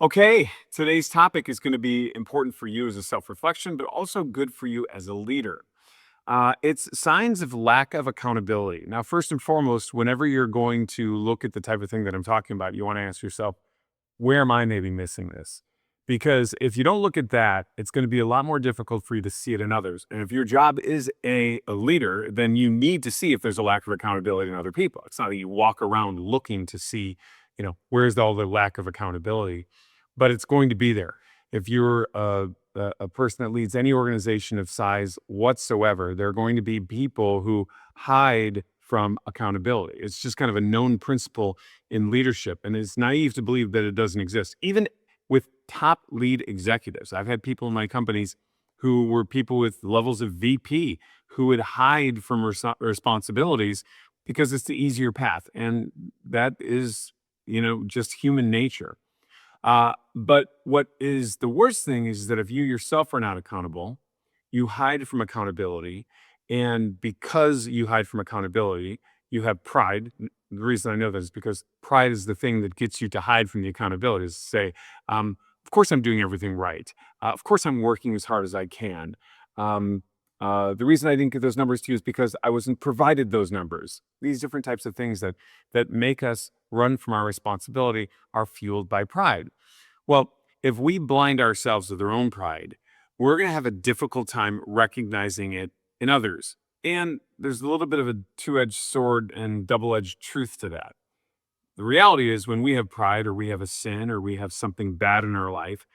Okay, today's topic is going to be important for you as a self reflection, but also good for you as a leader. It's signs of lack of accountability. Now, first and foremost, whenever you're going to look at the type of thing that I'm talking about, you want to ask yourself, where am I maybe missing this? Because if you don't look at that, it's going to be a lot more difficult for you to see it in others. And if your job is a leader, then you need to see if there's a lack of accountability in other people. It's not that you walk around looking to see, where's all the lack of accountability, but it's going to be there. If you're a person that leads any organization of size whatsoever, there are going to be people who hide from accountability. It's just kind of a known principle in leadership, and it's naive to believe that it doesn't exist. Even with top lead executives, I've had people in my companies who were people with levels of VP who would hide from responsibilities because it's the easier path, and that is, just human nature. But what is the worst thing is that if you yourself are not accountable, you hide from accountability. And because you hide from accountability, you have pride. The reason I know that is because pride is the thing that gets you to hide from the accountability, is to say, of course I'm doing everything right. Of course I'm working as hard as I can. Um, the reason I didn't get those numbers to you is because I wasn't provided those numbers. These different types of things that make us run from our responsibility are fueled by pride. Well, if we blind ourselves to their own pride, we're going to have a difficult time recognizing it in others. And there's a little bit of a two edged sword and double edged truth to that. The reality is, when we have pride or we have a sin or we have something bad in our life,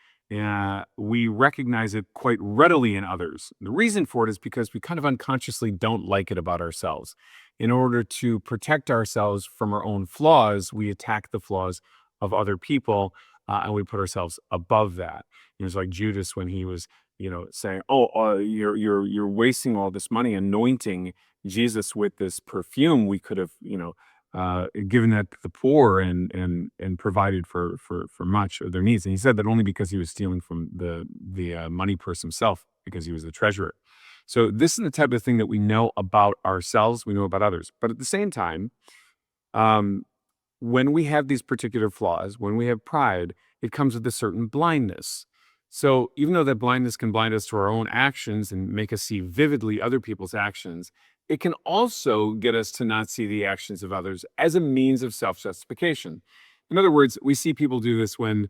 we recognize it quite readily in others. The reason for it is because we kind of unconsciously don't like it about ourselves. In order to protect ourselves from our own flaws, we attack the flaws of other people, and we put ourselves above that. It's like Judas when he was, saying, "Oh, you're wasting all this money anointing Jesus with this perfume. We could have, given that to the poor and provided for much of their needs." And he said that only because he was stealing from the money purse himself, because he was the treasurer. So this is the type of thing that we know about ourselves, we know about others. But at the same time, um, when we have these particular flaws, when we have pride, it comes with a certain blindness. So even though that blindness can blind us to our own actions and make us see vividly other people's actions, it can also get us to not see the actions of others as a means of self-justification. In other words, we see people do this when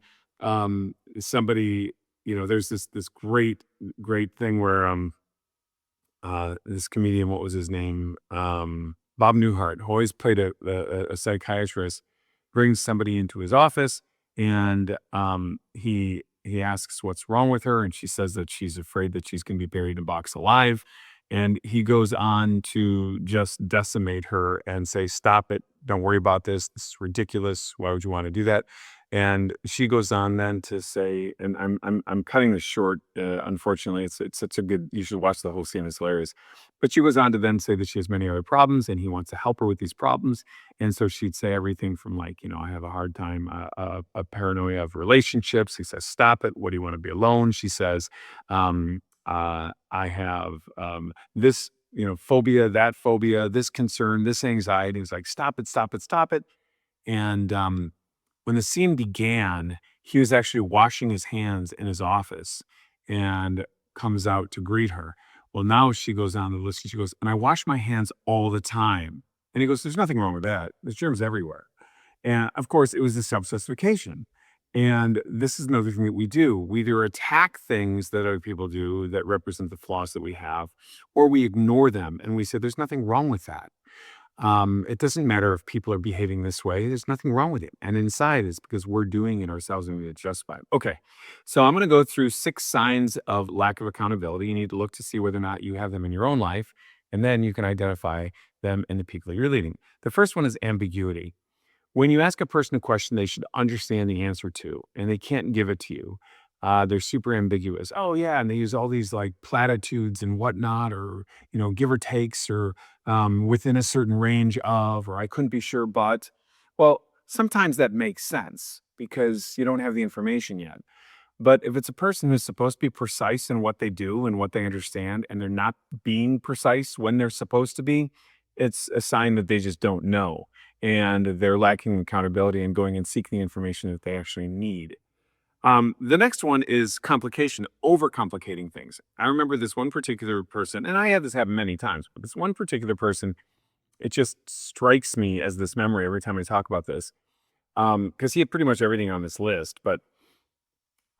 somebody, there's this great thing where this comedian, what was his name? Bob Newhart, who always played a psychiatrist, brings somebody into his office, and he asks what's wrong with her, and she says that she's afraid that she's going to be buried in a box alive. And he goes on to just decimate her and say, "Stop it! Don't worry about this. This is ridiculous. Why would you want to do that?" And she goes on then to say, and I'm cutting this short. Unfortunately, it's such a good. You should watch the whole scene. It's hilarious. But she goes on to then say that she has many other problems, and he wants to help her with these problems. And so she'd say everything from, like, I have a hard time, a paranoia of relationships. He says, "Stop it. What do you want to be alone?" She says, "I have this, phobia, that phobia, this concern, this anxiety." He's like, "Stop it, stop it, stop it." And when the scene began, he was actually washing his hands in his office and comes out to greet her. Well, now she goes on the list and she goes, "And I wash my hands all the time." And he goes, "There's nothing wrong with that. There's germs everywhere." And of course, it was the self-justification. And this is another thing that we do. We either attack things that other people do that represent the flaws that we have, or we ignore them and we say, "There's nothing wrong with that." It doesn't matter if people are behaving this way. There's nothing wrong with it. And inside, it's because we're doing it ourselves and we get justified. Okay. So I'm going to go through 6 signs of lack of accountability. You need to look to see whether or not you have them in your own life. And then you can identify them in the people you're leading. The first one is ambiguity. When you ask a person a question they should understand the answer to, and they can't give it to you, they're super ambiguous. "Oh, yeah," and they use all these like platitudes and whatnot, or give or takes, or within a certain range of, or "I couldn't be sure, but." Well, sometimes that makes sense because you don't have the information yet. But if it's a person who's supposed to be precise in what they do and what they understand, and they're not being precise when they're supposed to be, it's a sign that they just don't know. And they're lacking accountability and going and seeking the information that they actually need. The next one is complication, overcomplicating things. I remember this one particular person, and I had this happen many times, but this one particular person, it just strikes me as this memory every time I talk about this. Because he had pretty much everything on this list, but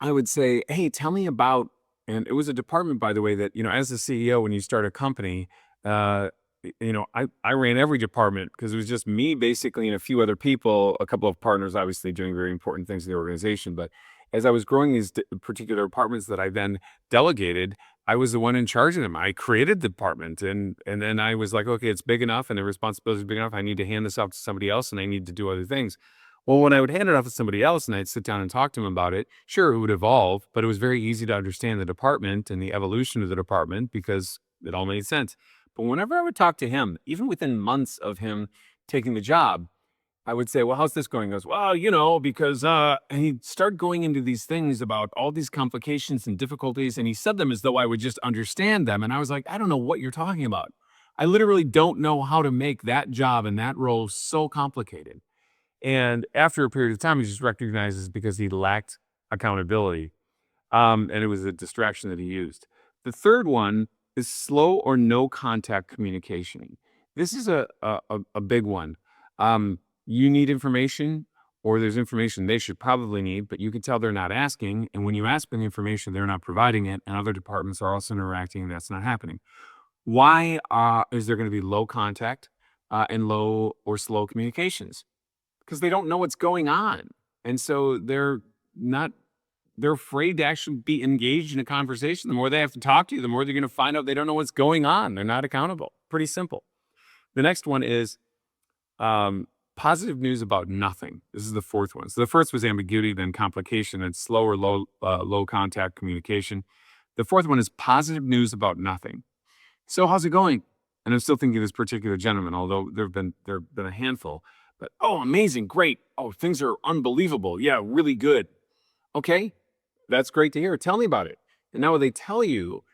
I would say, "Hey, tell me about," and it was a department, by the way, that, as a CEO, when you start a company, I ran every department because it was just me basically and a few other people, a couple of partners, obviously doing very important things in the organization. But as I was growing these particular departments that I then delegated, I was the one in charge of them. I created the department, and then I was like, okay, it's big enough, and the responsibility is big enough. I need to hand this off to somebody else, and I need to do other things. Well, when I would hand it off to somebody else and I'd sit down and talk to him about it, sure, it would evolve, but it was very easy to understand the department and the evolution of the department because it all made sense. But whenever I would talk to him, even within months of him taking the job, I would say, "Well, how's this going?" He goes, "Well, because," and he'd start going into these things about all these complications and difficulties, and he said them as though I would just understand them. And I was like, "I don't know what you're talking about. I literally don't know how to make that job and that role so complicated." And after a period of time, he just recognizes because he lacked accountability, and it was a distraction that he used. The third one is slow or no contact communication. This is a big one. You need information, or there's information they should probably need, but you can tell they're not asking. And when you ask for the information, they're not providing it, and other departments are also interacting, and that's not happening. Why is there going to be low contact and low or slow communications? Because they don't know what's going on. And so not they're afraid to actually be engaged in a conversation. The more they have to talk to you, the more they're gonna find out they don't know what's going on. They're not accountable. Pretty simple. The next one is, positive news about nothing. This is the fourth one. So the first was ambiguity, then complication, and slow or low contact communication. The fourth one is positive news about nothing. "So how's it going?" And I'm still thinking of this particular gentleman, although there have been a handful. But, "Oh, amazing, great. Oh, things are unbelievable. Yeah, really good." Okay, that's great to hear. Tell me about it. And now when they tell you,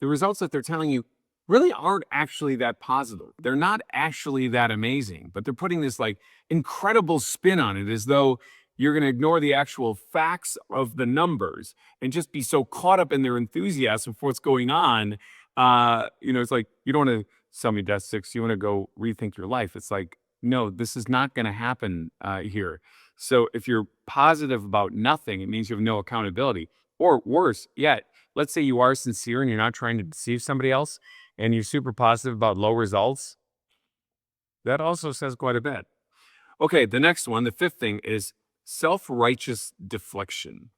the results that they're telling you really aren't actually that positive. They're not actually that amazing, but they're putting this like incredible spin on it as though you're going to ignore the actual facts of the numbers and just be so caught up in their enthusiasm for what's going on. It's like you don't want to sell me death six. You want to go rethink your life. It's like, no, this is not going to happen here. So if you're positive about nothing, it means you have no accountability. Or worse yet, let's say you are sincere and you're not trying to deceive somebody else and you're super positive about low results. That also says quite a bit. Okay, the next one, the fifth thing is self-righteous deflection.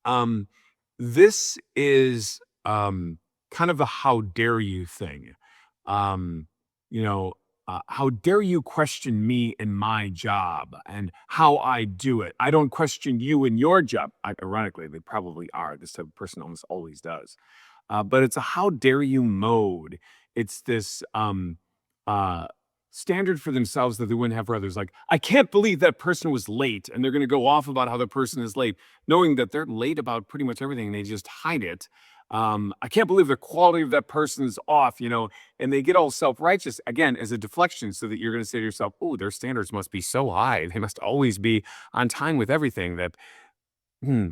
Um, this is kind of a how dare you thing. Um, you know, how dare you question me in my job and how I do it? I don't question you in your job. Ironically, they probably are. This type of person almost always does. But it's a how dare you mode. It's this uh, standard for themselves that they wouldn't have for others. Like, I can't believe that person was late. And they're going to go off about how the person is late, knowing that they're late about pretty much everything. And they just hide it. I can't believe the quality of that person is off, and they get all self-righteous again as a deflection so that you're going to say to yourself, oh, their standards must be so high. They must always be on time with everything that,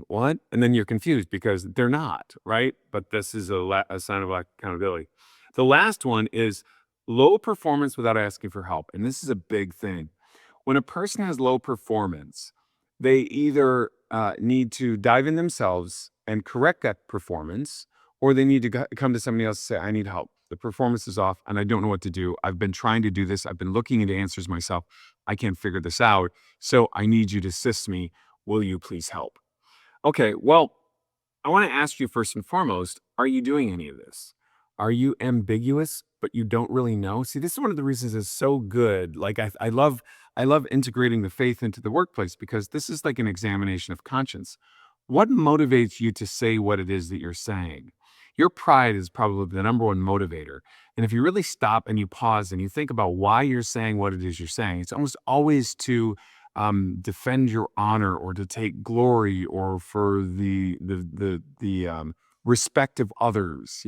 what? And then you're confused because they're not, right? But this is a sign of lack of accountability. The last one is low performance without asking for help. And this is a big thing. When a person has low performance, they either need to dive in themselves and correct that performance, or they need to come to somebody else and say, I need help. The performance is off and I don't know what to do. I've been trying to do this. I've been looking into answers myself. I can't figure this out. So I need you to assist me. Will you please help? Okay, well, I want to ask you first and foremost, are you doing any of this? Are you ambiguous, but you don't really know? See, this is one of the reasons it's so good. Like I love integrating the faith into the workplace because this is like an examination of conscience. What motivates you to say what it is that you're saying? Your pride is probably the number one motivator. And if you really stop and you pause and you think about why you're saying what it is you're saying, it's almost always to defend your honor or to take glory or for the respect of others.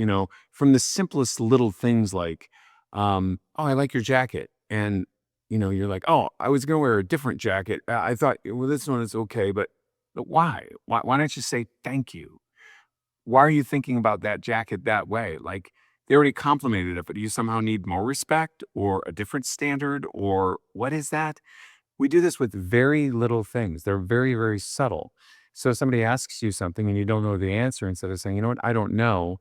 From the simplest little things like, oh, I like your jacket, and you're like, oh, I was gonna wear a different jacket. I thought, well, this one is okay, but But why? Why don't you say thank you? Why are you thinking about that jacket that way? Like, they already complimented it, but do you somehow need more respect or a different standard, or what is that? We do this with very little things. They're very, very subtle. So if somebody asks you something and you don't know the answer, instead of saying, you know what, I don't know,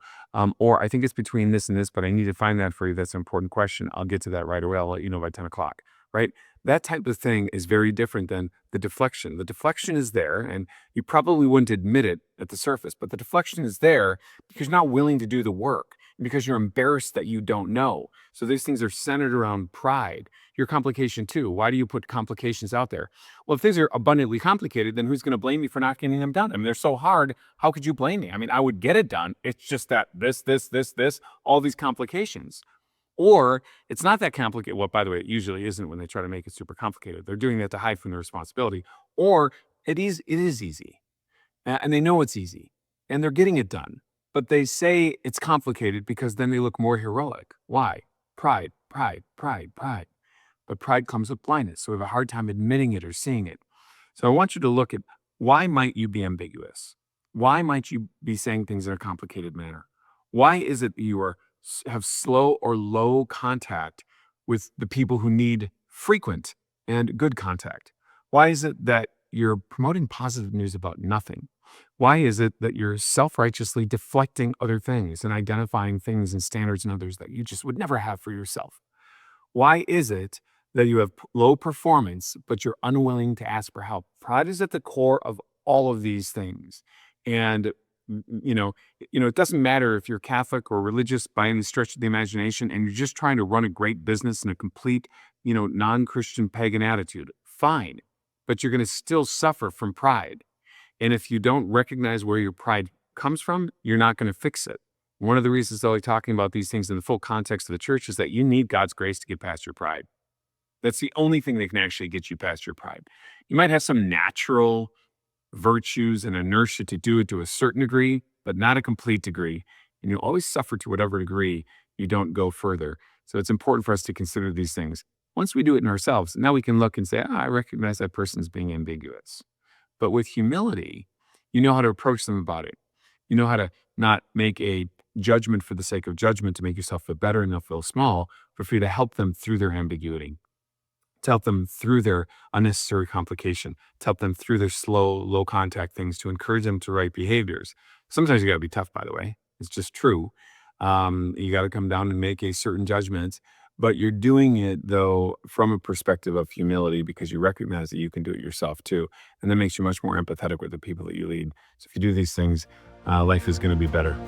or I think it's between this and this, but I need to find that for you. That's an important question. I'll get to that right away. I'll let you know by 10 o'clock, right? That type of thing is very different than the deflection. The deflection is there, and you probably wouldn't admit it at the surface, but the deflection is there because you're not willing to do the work, because you're embarrassed that you don't know. So these things are centered around pride. Your complication too. Why do you put complications out there? Well, if things are abundantly complicated, then who's going to blame you for not getting them done? I mean, they're so hard. How could you blame me? I mean, I would get it done. It's just that this, all these complications. Or it's not that complicated. Well, by the way, it usually isn't when they try to make it super complicated. They're doing that to hide from the responsibility. Or it is easy. And they know it's easy. And they're getting it done. But they say it's complicated because then they look more heroic. Why? Pride, pride, pride, pride. But pride comes with blindness. So we have a hard time admitting it or seeing it. So I want you to look at, why might you be ambiguous? Why might you be saying things in a complicated manner? Why is it that you have slow or low contact with the people who need frequent and good contact? Why is it that you're promoting positive news about nothing? Why is it that you're self-righteously deflecting other things and identifying things and standards in others that you just would never have for yourself? Why is it that you have low performance, but you're unwilling to ask for help? Pride is at the core of all of these things. And it doesn't matter if you're Catholic or religious by any stretch of the imagination, and you're just trying to run a great business in a complete, non-Christian pagan attitude. Fine, but you're going to still suffer from pride. And if you don't recognize where your pride comes from, you're not going to fix it. One of the reasons that we're talking about these things in the full context of the church is that you need God's grace to get past your pride. That's the only thing that can actually get you past your pride. You might have some natural virtues and inertia to do it to a certain degree, but not a complete degree. And you'll always suffer to whatever degree you don't go further. So it's important for us to consider these things. Once we do it in ourselves, now we can look and say, I recognize that person as being ambiguous. But with humility, you know how to approach them about it. You know how to not make a judgment for the sake of judgment to make yourself feel better and they'll feel small, but for you to help them through their ambiguity, to help them through their unnecessary complication, to help them through their slow, low contact things, to encourage them to right behaviors. Sometimes you got to be tough, by the way. It's just true. You got to come down and make a certain judgment, but you're doing it though from a perspective of humility because you recognize that you can do it yourself too. And that makes you much more empathetic with the people that you lead. So if you do these things, life is going to be better.